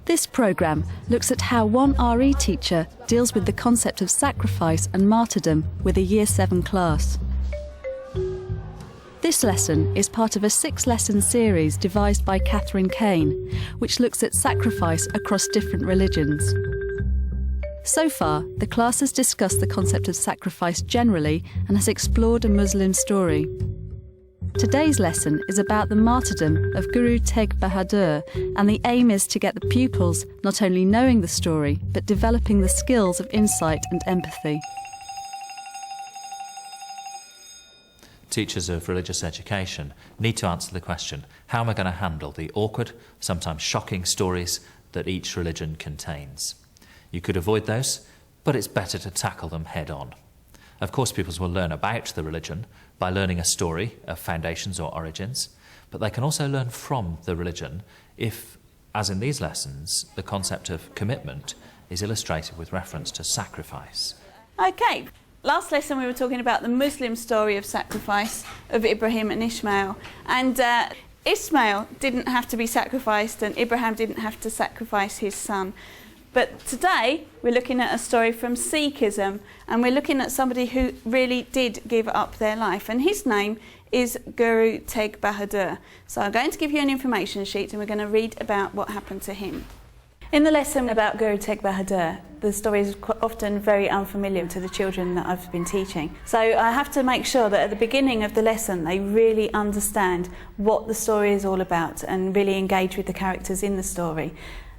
This programme looks at how one RE teacher deals with the concept of sacrifice and martyrdom with a Year 7 class. This lesson is part of a 6-lesson series devised by Catherine Kane, which looks at sacrifice across different religions. So far, the class has discussed the concept of sacrifice generally and has explored a Muslim story. Today's lesson is about the martyrdom of Guru Tegh Bahadur, and the aim is to get the pupils not only knowing the story, but developing the skills of insight and empathy. Teachers of religious education need to answer the question, how am I going to handle the awkward, sometimes shocking stories that each religion contains? You could avoid those, but it's better to tackle them head on. Of course, pupils will learn about the religion by learning a story of foundations or origins, but they can also learn from the religion if, as in these lessons, the concept of commitment is illustrated with reference to sacrifice. Okay, last lesson we were talking about the Muslim story of sacrifice of Ibrahim and Ishmael, and Ishmael didn't have to be sacrificed and Abraham didn't have to sacrifice his son. But today we're looking at a story from Sikhism, and we're looking at somebody who really did give up their life, and his name is Guru Tegh Bahadur. So I'm going to give you an information sheet and we're going to read about what happened to him. In the lesson about Guru Tegh Bahadur, the story is often very unfamiliar to the children that I've been teaching. So I have to make sure that at the beginning of the lesson they really understand what the story is all about and really engage with the characters in the story.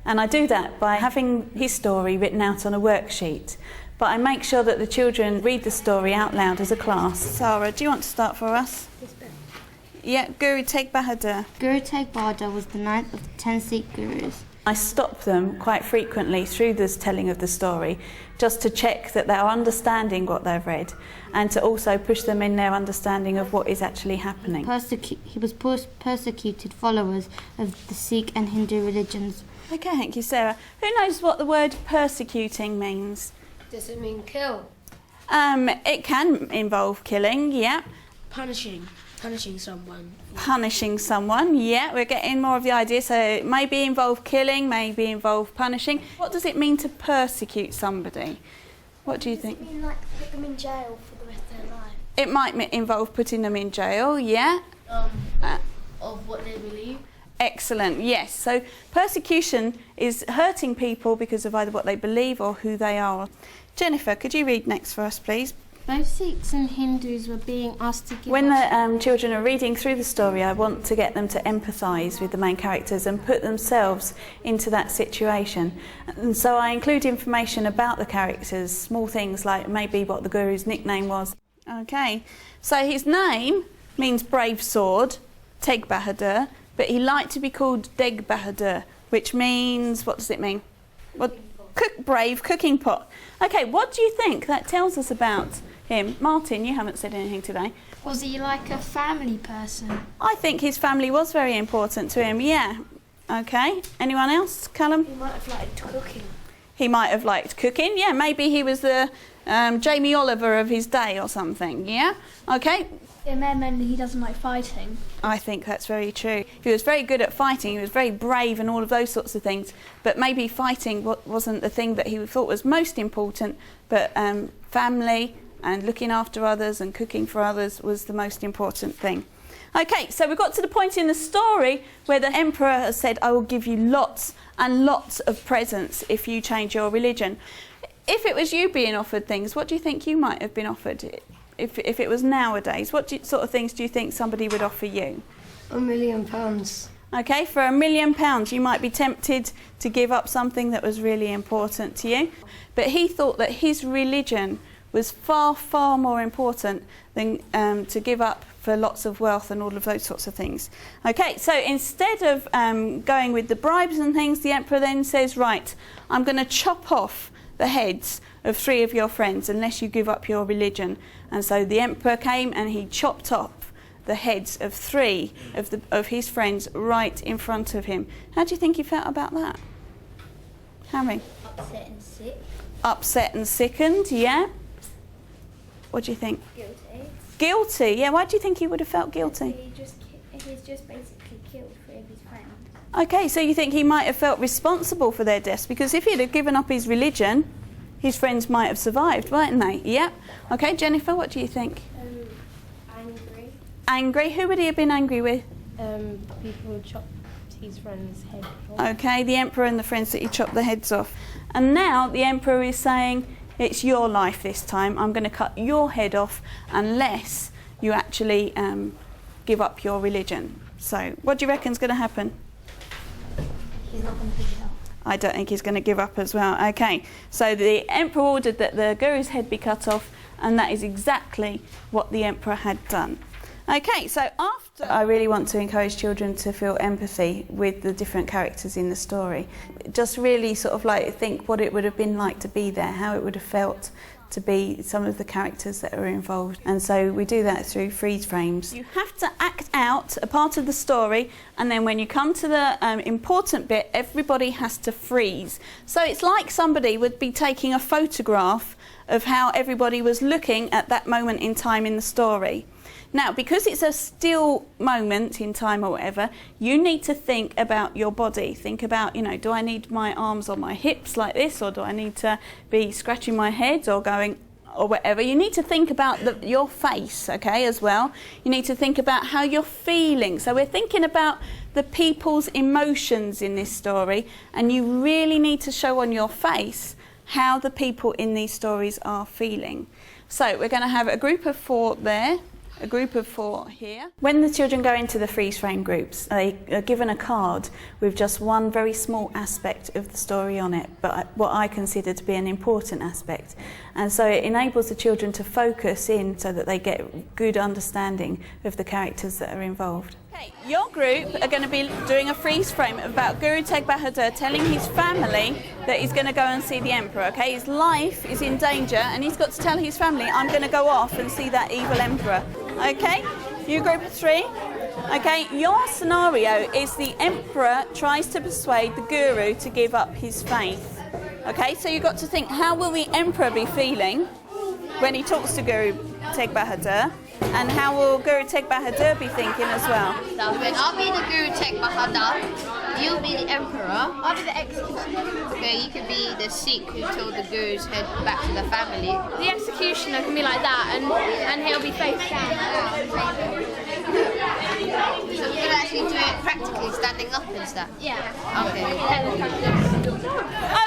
And I do that by having his story written out on a worksheet. But I make sure that the children read the story out loud as a class. Sarah, do you want to start for us? Yeah, Guru Tegh Bahadur. Guru Tegh Bahadur was the 9th of the 10 Sikh gurus. I stop them quite frequently through this telling of the story just to check that they're understanding what they've read and to also push them in their understanding of what is actually happening. He was persecuted followers of the Sikh and Hindu religions. Okay, thank you, Sarah. Who knows what the word persecuting means? Does it mean kill? It can involve killing, yeah. Punishing someone. Punishing someone, yeah, we're getting more of the idea. So it may involve killing, maybe involve punishing. What does it mean to persecute somebody? What do you think? Does it mean like put them in jail for the rest of their life? It might involve putting them in jail, yeah. Of what they believe? Excellent, yes. So persecution is hurting people because of either what they believe or who they are. Jennifer, could you read next for us, please? Both Sikhs and Hindus were being asked to give When the children are reading through the story, I want to get them to empathise with the main characters and put themselves into that situation. And so I include information about the characters, small things like maybe what the Guru's nickname was. Okay, so his name means brave sword, Tegh Bahadur, but he liked to be called Tegh Bahadur, which means, what does it mean? What? Brave cooking pot. Okay, what do you think that tells us about him? Martin, you haven't said anything today. Was he like a family person? I think his family was very important to him, yeah. Okay, anyone else? Callum? He might have liked cooking. He might have liked cooking, yeah. Maybe he was the Jamie Oliver of his day or something, yeah? Okay. It may mean he doesn't like fighting. I think that's very true. He was very good at fighting, he was very brave and all of those sorts of things, but maybe fighting wasn't the thing that he thought was most important, but family and looking after others and cooking for others was the most important thing. Okay, so we've got to the point in the story where the emperor has said, I will give you lots and lots of presents if you change your religion. If it was you being offered things, what do you think you might have been offered? If it was nowadays, what sort of things do you think somebody would offer you? £1 million. Okay, for £1 million you might be tempted to give up something that was really important to you. But he thought that his religion was far, far more important than to give up for lots of wealth and all of those sorts of things. Okay, so instead of going with the bribes and things, the emperor then says, right, I'm going to chop off the heads of 3 of your friends unless you give up your religion. And so the emperor came and he chopped off the heads of 3 of his friends right in front of him. How do you think he felt about that? Harry? Upset and sick. Upset and sickened, yeah. What do you think? Guilty. Guilty, yeah. Why do you think he would have felt guilty? He's just basically killed 3 of his friends. Okay, so you think he might have felt responsible for their deaths, because if he'd have given up his religion, his friends might have survived, mightn't they? Yep. Okay, Jennifer, what do you think? Angry. Angry? Who would he have been angry with? People chopped his friend's head off. Okay, the emperor and the friends that he chopped the heads off. And now the emperor is saying, it's your life this time. I'm going to cut your head off unless you actually give up your religion. So what do you reckon's going to happen? He's not going to pick it up. I don't think he's going to give up as well. Okay, so the emperor ordered that the guru's head be cut off, and that is exactly what the emperor had done. Okay, so after... I really want to encourage children to feel empathy with the different characters in the story. Just really sort of like think what it would have been like to be there, how it would have felt to be some of the characters that are involved. And so we do that through freeze frames. You have to act out a part of the story, and then when you come to the important bit, everybody has to freeze. So it's like somebody would be taking a photograph of how everybody was looking at that moment in time in the story. Now, because it's a still moment in time or whatever, you need to think about your body. Think about, you know, do I need my arms on my hips like this, or do I need to be scratching my head or going, or whatever. You need to think about your face, okay, as well. You need to think about how you're feeling. So we're thinking about the people's emotions in this story, and you really need to show on your face how the people in these stories are feeling. So we're going to have a group of 4 there. A group of 4 here. When the children go into the freeze frame groups, they are given a card with just one very small aspect of the story on it, but what I consider to be an important aspect. And so it enables the children to focus in so that they get good understanding of the characters that are involved. Okay, your group are going to be doing a freeze frame about Guru Tegh Bahadur telling his family that he's going to go and see the emperor, okay? His life is in danger and he's got to tell his family, I'm going to go off and see that evil emperor. Okay, you group of 3. Okay, your scenario is the emperor tries to persuade the guru to give up his faith. Okay, so you've got to think, how will the emperor be feeling when he talks to Guru Tegh Bahadur, and how will Guru Tegh Bahadur be thinking as well? I'll be the Guru Tegh Bahadur, you'll be the emperor, I'll be the executioner. Okay, you can be the Sikh who told the Guru's head back to the family. The executioner can be like that, and he'll be face down. So we're going to actually do it practically, standing up and stuff? Yeah.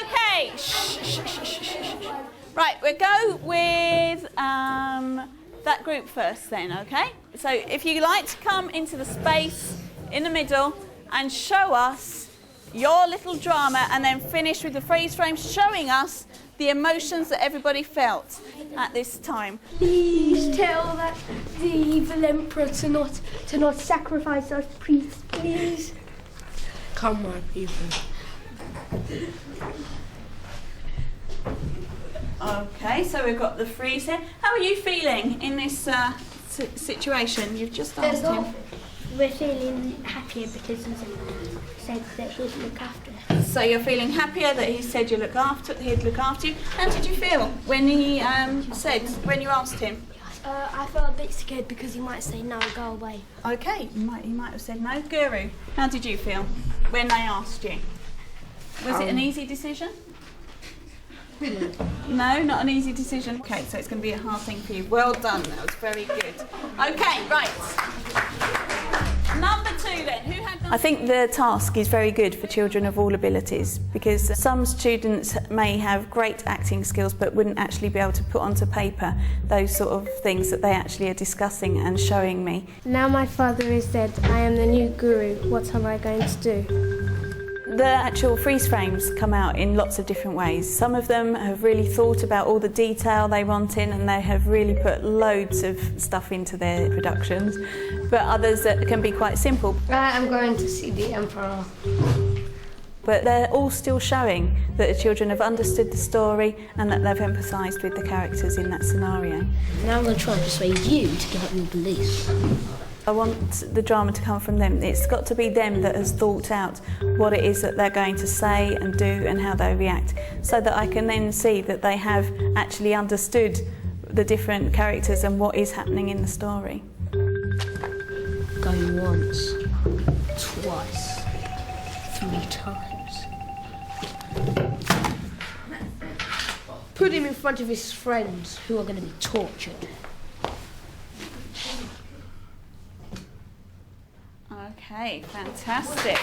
Okay. Shh. Right, we'll go with that group first then, okay? So if you'd like to come into the space in the middle and show us your little drama, and then finish with the freeze frame showing us the emotions that everybody felt at this time. Please tell that the evil emperor to not sacrifice us, priests, please. Come, my people. Okay, so we've got the freeze here. How are you feeling in this situation? You've just asked him. We're feeling happier because he said that he'd look after us. So you're feeling happier that he said he'd look after you. How did you feel when he when you asked him? I felt a bit scared because he might say no, go away. Okay, he might have said no. Guru, how did you feel when they asked you? Was it an easy decision? No, not an easy decision. Okay, so it's going to be a hard thing for you. Well done, that was very good. Okay, right. Number 2 then, who had... I think the task is very good for children of all abilities, because some students may have great acting skills but wouldn't actually be able to put onto paper those sort of things that they actually are discussing and showing me. Now my father is dead, I am the new guru. What am I going to do? The actual freeze frames come out in lots of different ways. Some of them have really thought about all the detail they want in, and they have really put loads of stuff into their productions, but others that can be quite simple. I am going to see the emperor. But they're all still showing that the children have understood the story and that they've empathised with the characters in that scenario. Now I'm going to try and persuade you to give up your beliefs. I want the drama to come from them. It's got to be them that has thought out what it is that they're going to say and do and how they react, so that I can then see that they have actually understood the different characters and what is happening in the story. Go once, twice, 3 times. Put him in front of his friends who are going to be tortured. Okay, fantastic.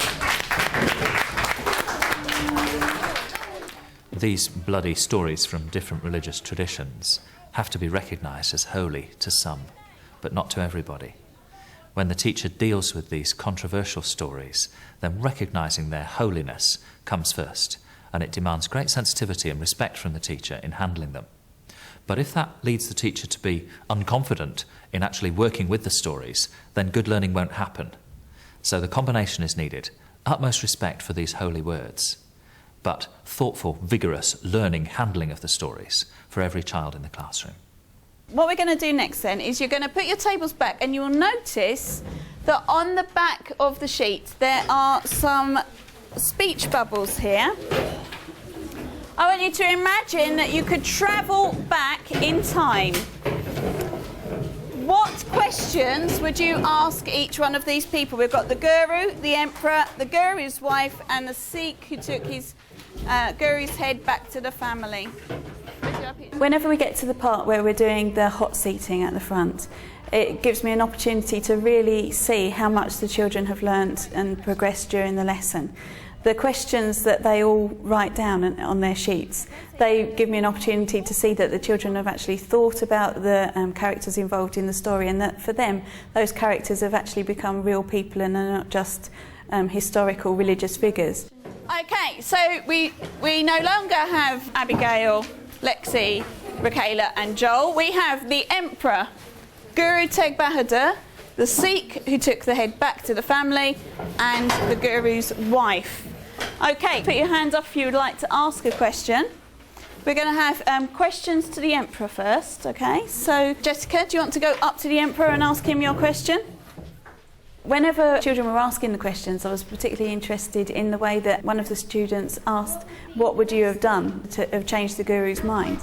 These bloody stories from different religious traditions have to be recognised as holy to some, but not to everybody. When the teacher deals with these controversial stories, then recognising their holiness comes first, and it demands great sensitivity and respect from the teacher in handling them. But if that leads the teacher to be unconfident in actually working with the stories, then good learning won't happen. So the combination is needed: utmost respect for these holy words, but thoughtful, vigorous learning, handling of the stories for every child in the classroom. What we're going to do next then is you're going to put your tables back, and you will notice that on the back of the sheet there are some speech bubbles here. I want you to imagine that you could travel back in time. What questions would you ask each one of these people? We've got the guru, the emperor, the guru's wife, and the Sikh who took his guru's head back to the family. Whenever we get to the part where we're doing the hot seating at the front, it gives me an opportunity to really see how much the children have learnt and progressed during the lesson. The questions that they all write down on their sheets, they give me an opportunity to see that the children have actually thought about the characters involved in the story, and that for them those characters have actually become real people and are not just historical religious figures. Okay, so we no longer have Abigail, Lexi, Rakayla and Joel. We have the Emperor, Guru Tegh Bahadur, the Sikh who took the head back to the family, and the Guru's wife. Okay, put your hands up if you would like to ask a question. We're going to have questions to the Emperor first, okay? So, Jessica, do you want to go up to the Emperor and ask him your question? Whenever children were asking the questions, I was particularly interested in the way that one of the students asked, what would you have done to have changed the Guru's mind?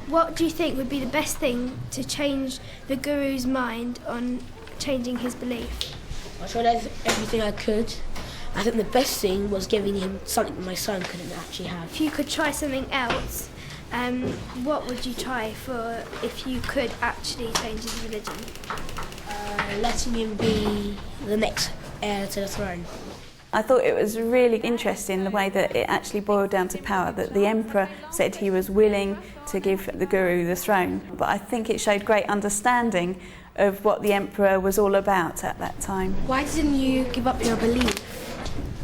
What do you think would be the best thing to change the Guru's mind on changing his belief? I tried everything I could. I think the best thing was giving him something that my son couldn't actually have. If you could try something else, what would you try for if you could actually change his religion? Letting him be the next heir to the throne. I thought it was really interesting the way that it actually boiled down to power, that the Emperor said he was willing to give the Guru the throne, but I think it showed great understanding of what the Emperor was all about at that time. Why didn't you give up your belief?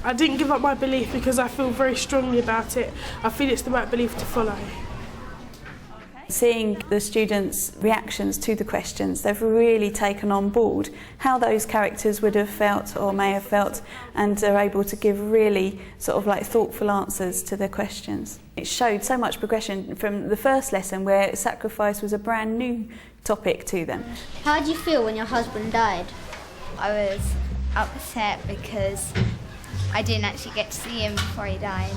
I didn't give up my belief because I feel very strongly about it. I feel it's the right belief to follow. Seeing the students' reactions to the questions, they've really taken on board how those characters would have felt or may have felt, and are able to give really sort of like thoughtful answers to their questions. It showed so much progression from the first lesson, where sacrifice was a brand new topic to them. How did you feel when your husband died? I was upset because I didn't actually get to see him before he died.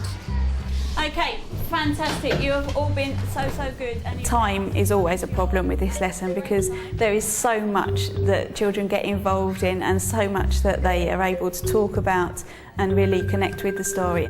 Okay, fantastic. You have all been so good. Time is always a problem with this lesson, because there is so much that children get involved in and so much that they are able to talk about and really connect with the story.